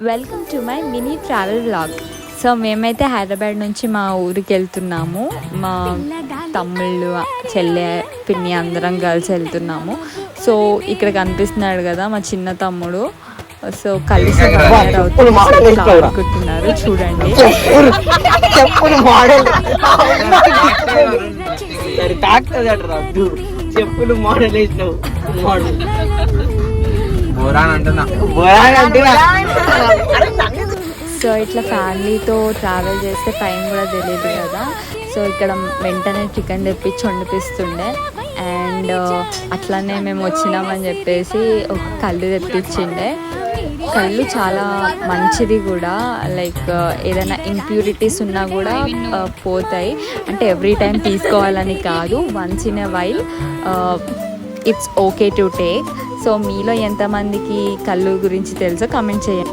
Welcome to my mini travel vlog. So మేమైతే హైదరాబాద్ నుంచి మా ఊరికి వెళ్తున్నాము. మా తమ్ముళ్ళు, చెల్లె, పిన్ని అందరం కలిసి వెళ్తున్నాము. సో ఇక్కడ కనిపిస్తున్నాడు కదా మా చిన్న తమ్ముడు. సో కలిసి ఆడుకుంటున్నారు చూడండి. చెప్పులు మోడల్ వేసినావు మోడల్ సో ఇట్లా ఫ్యామిలీతో ట్రావెల్ చేస్తే టైం కూడా తెలియదు కదా. సో ఇక్కడ వెంటనే చికెన్ తెప్పించి వండిపిస్తుండే. అండ్ అట్లానే మేము వచ్చినామని చెప్పేసి ఒక కళ్ళు తెప్పించిండే. కళ్ళు చాలా మంచిది కూడా, లైక్ ఏదైనా ఇంప్యూరిటీస్ ఉన్నా కూడా పోతాయి. అంటే ఎవ్రీ టైం తీసుకోవాలని కాదు, once in a while it's okay to take. So మీలో ఎంతమందికి కళ్ళు గురించి తెలుసో కామెంట్ చేయండి.